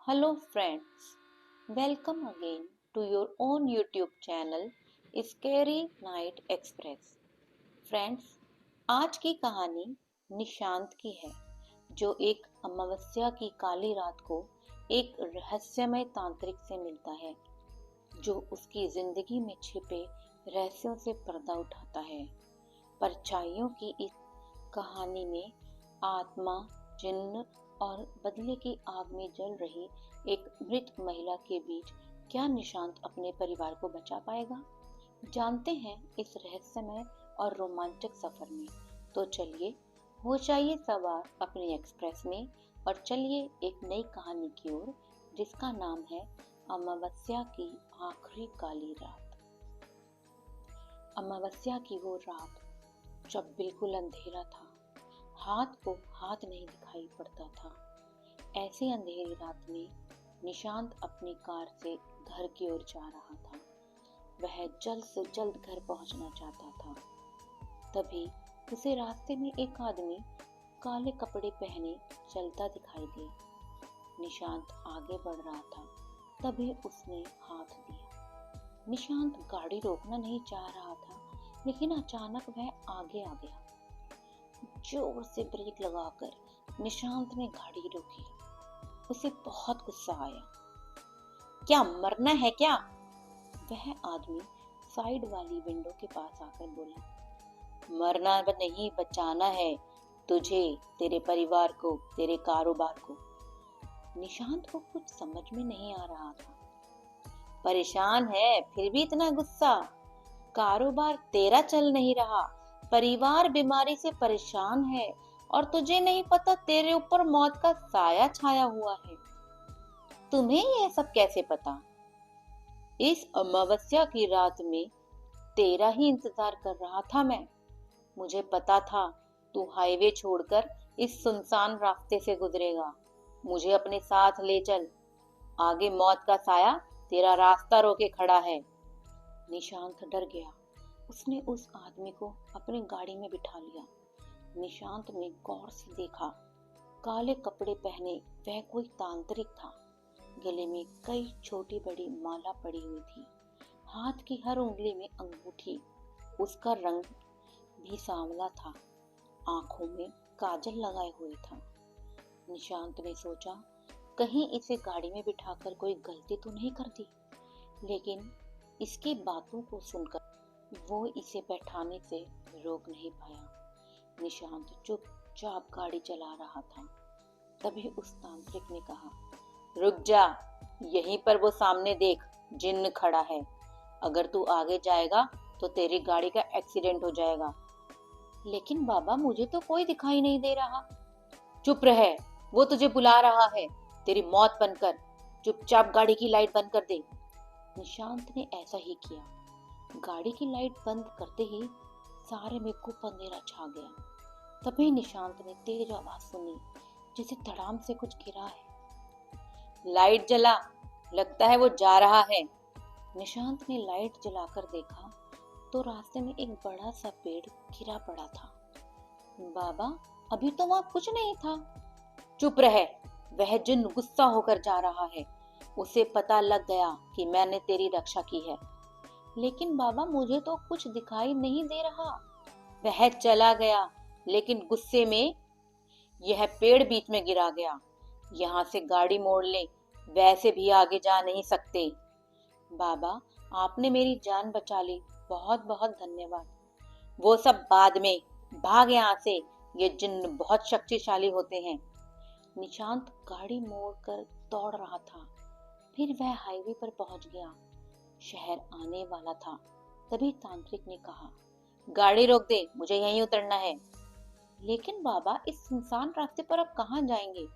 Hello friends, welcome again to your own YouTube channel Scary Night Express। Friends, आज की कहानी निशांत की है, जो एक अमावस्या की काली रात को एक रहस्यमय तांत्रिक से मिलता है, जो उसकी जिंदगी में छिपे रहस्यों से पर्दा उठाता है। परछाइयों की इस कहानी में आत्मा, जिन्न और बदले की आग में जल रही एक मृत महिला के बीच क्या निशांत अपने परिवार को बचा पाएगा? जानते हैं इस रहस्यमय और रोमांचक सफर में। तो चलिए हो जाइए सवार अपने एक्सप्रेस में और चलिए एक नई कहानी की ओर, जिसका नाम है अमावस्या की आखिरी काली रात। अमावस्या की वो रात जब बिल्कुल अंधेरा था, हाथ को हाथ नहीं दिखाई पड़ता था। ऐसी अंधेरी रात में निशांत अपनी कार से घर की ओर जा रहा था। वह जल्द से जल्द घर पहुंचना चाहता था। तभी उसे रास्ते में एक आदमी काले कपड़े पहने चलता दिखाई दिया। निशांत आगे बढ़ रहा था, तभी उसने हाथ दिया। निशांत गाड़ी रोकना नहीं चाह रहा था, लेकिन अचानक वह आगे आ गया। जोर से ब्रेक लगाकर निशांत ने गाड़ी रोकी। उसे बहुत गुस्सा आया। क्या मरना है क्या? वह आदमी साइड वाली विंडो के पास आकर बोला। मरना नहीं, बचाना है तुझे, तेरे परिवार को, तेरे कारोबार को। निशांत को कुछ समझ में नहीं आ रहा था। परेशान है, फिर भी इतना गुस्सा? कारोबार तेरा चल नहीं रहा, परिवार बीमारी से परेशान है और तुझे नहीं पता तेरे ऊपर मौत का साया छाया हुआ है। तुम्हें यह सब कैसे पता? इस अमावस्या की रात में तेरा ही इंतजार कर रहा था मैं। मुझे पता था तू हाईवे छोड़कर इस सुनसान रास्ते से गुजरेगा। मुझे अपने साथ ले चल, आगे मौत का साया तेरा रास्ता रोके खड़ा है। निशांत डर गया। उसने उस आदमी को अपनी गाड़ी में बिठा लिया। निशांत ने गौर से देखा। काले कपड़े पहने वह कोई तांत्रिक था। गले में कई छोटी बड़ी माला पड़ी हुई थी। हाथ की हर उंगली में अंगूठी। उसका रंग भी सांवला था। आंखों में काजल लगाए हुए था। निशांत ने सोचा, कहीं इसे गाड़ी में बिठाकर कोई गलती तो नहीं कर दी। लेकिन इसकी बातों को सुनकर वो इसे बैठाने से रोक नहीं पाया। निशांत चुपचाप गाड़ी चला रहा था। तभी उस तांत्रिक ने कहा, रुक जा, यहीं पर वो सामने देख, जिन्न खड़ा है। अगर तू आगे जाएगा तो तेरी गाड़ी का एक्सीडेंट हो जाएगा। लेकिन बाबा, मुझे तो कोई दिखाई नहीं दे रहा। चुप रहे, वो तुझे बुला रहा है, तेरी मौत बनकर। चुपचाप गाड़ी की लाइट बंद कर दे। निशांत ने ऐसा ही किया। गाड़ी की लाइट बंद करते ही सारे में गुप अंधेरा छा गया। तभी निशांत ने तेज आवाज सुनी, जैसे धड़ाम से कुछ गिरा है। लाइट जला, लगता है वो जा रहा है। निशांत ने लाइट जलाकर देखा तो रास्ते में एक बड़ा सा पेड़ गिरा पड़ा था। बाबा, अभी तो वहां कुछ नहीं था। चुप रहे, वह जिन्न गुस्सा होकर जा रहा है। उसे पता लग गया कि मैंने तेरी रक्षा की है। लेकिन बाबा, मुझे तो कुछ दिखाई नहीं दे रहा। वह चला गया, लेकिन गुस्से में यह पेड़ बीच में गिरा गया। यहाँ से गाड़ी मोड़ ले, वैसे भी आगे जा नहीं सकते। बाबा, आपने मेरी जान बचा ली, बहुत बहुत धन्यवाद। वो सब बाद में, भाग यहाँ से, ये जिन्न बहुत शक्तिशाली होते हैं। निशांत गाड़ी मोड़कर दौड़ रहा था। फिर वह हाईवे पर पहुंच गया। शहर आने वाला था। तभी तांत्रिक ने कहा, गाड़ी रोक दे, मुझे यहीं उतरना है। लेकिन बाबा, इस सुनसान रास्ते पर अब कहाँ जाएंगे?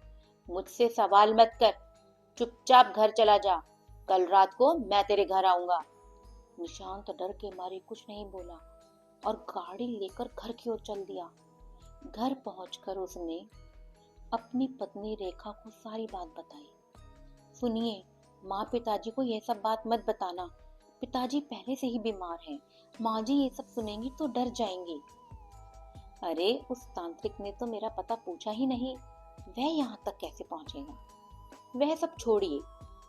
मुझसे सवाल मत कर, चुपचाप घर चला जा। कल रात को मैं तेरे घर आऊंगा। निशांत डर के मारे कुछ नहीं बोला और गाड़ी लेकर घर की ओर चल दिया। घर पहुंचकर उसने अपनी पत्नी रेखा को सारी बात बताई। सुनिए, माँ पिताजी को यह सब बात मत बताना। पिताजी पहले से ही बीमार हैं। माँ जी ये सब सुनेंगी तो डर जाएंगी। अरे, उस तांत्रिक ने तो मेरा पता पूछा ही नहीं, वह यहाँ तक कैसे पहुंचेगा? वह सब छोड़िए,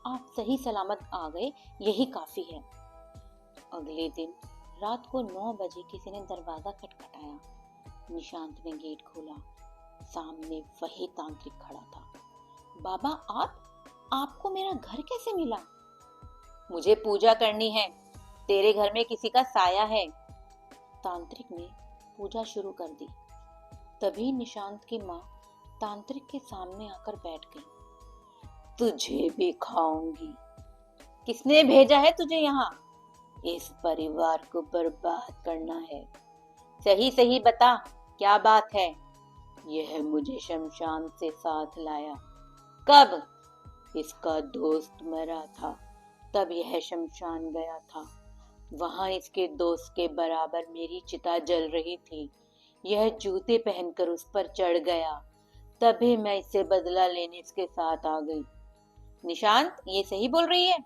आप सही सलामत आ गए, यही काफी है। अगले दिन रात को 9 बजे किसी ने दरवाजा खटखटाया। निशांत ने गेट खोला। सामने वही तांत्रिक खड़ा था। बाबा, आपको मेरा घर कैसे मिला? मुझे पूजा करनी है, तेरे घर में किसी का साया है। तांत्रिक ने पूजा शुरू कर दी। तभी निशांत की माँ तांत्रिक के सामने आकर बैठ गई। तुझे भी खाऊंगी। किसने भेजा है तुझे यहाँ? इस परिवार को बर्बाद करना है। सही सही बता, क्या बात है? यह मुझे शमशान से साथ लाया। कब? इसका दोस्त मरा था, तब यह शमशान गया था। वहां इसके दोस्त के बराबर मेरी चिता जल रही थी। यह जूते पहनकर उस पर चढ़ गया, तभी मैं इससे बदला लेने इसके साथ आ गई। निशांत, ये सही बोल रही है?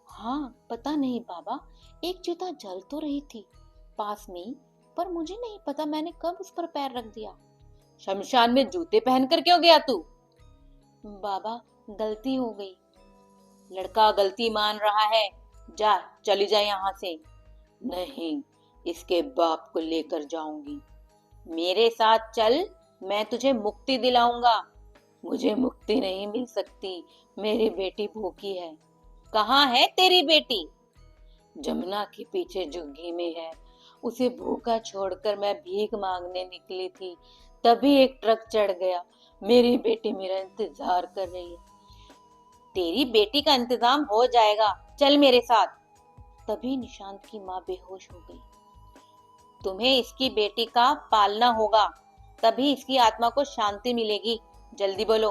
हाँ, पता नहीं बाबा, एक चिता जल तो रही थी पास में ही, पर मुझे नहीं पता मैंने कब उस पर पैर रख दिया। शमशान में जूते पहनकर क्यों गया तू? बाबा, गलती हो गई। लड़का गलती मान रहा है, जा, चली जा यहाँ से। नहीं, इसके बाप को लेकर जाऊंगी। मेरे साथ चल, मैं तुझे मुक्ति दिलाऊंगा। मुझे मुक्ति नहीं मिल सकती, मेरी बेटी भूखी है। कहाँ है तेरी बेटी? जमुना के पीछे झुग्गी में है। उसे भूखा छोड़कर मैं भीख मांगने निकली थी, तभी एक ट्रक चढ़ गया। मेरी बेटी मेरा इंतजार कर रही है। तेरी बेटी का इंतजाम हो जाएगा, चल मेरे साथ। तभी निशांत की माँ बेहोश हो गई। तुम्हें इसकी बेटी का पालना होगा, तभी इसकी आत्मा को शांति मिलेगी। जल्दी बोलो।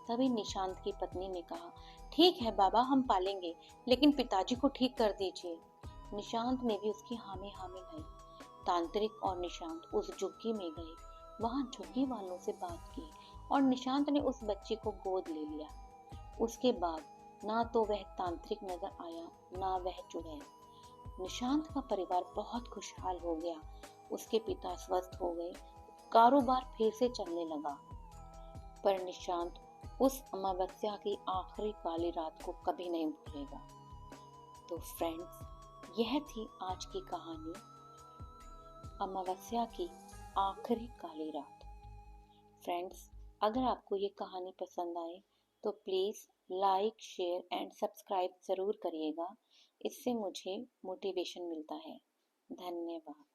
तभी निशांत की पत्नी ने कहा, ठीक है बाबा, हम पालेंगे, लेकिन पिताजी को ठीक कर दीजिए। निशांत ने भी उसकी हामी हामी लाई। तांत्रिक और निशांत उस झुग्गी में गए। वहां झुग्गी वालों से बात की और निशांत ने उस बच्चे को गोद ले लिया। उसके बाद ना तो वह तांत्रिक नजर आया, ना वह चुड़ैल। निशांत का परिवार बहुत खुशहाल हो गया। उसके पिता स्वस्थ हो गए, कारोबार फिर से चलने लगा। पर निशांत उस अमावस्या की आखिरी काली रात को कभी नहीं भूलेगा। तो फ्रेंड्स, यह थी आज की कहानी, अमावस्या की आखिरी काली रात। फ्रेंड्स, अगर आपको ये कहानी पसंद आए तो please like, share and subscribe ज़रूर करिएगा। इससे मुझे मोटिवेशन मिलता है। धन्यवाद।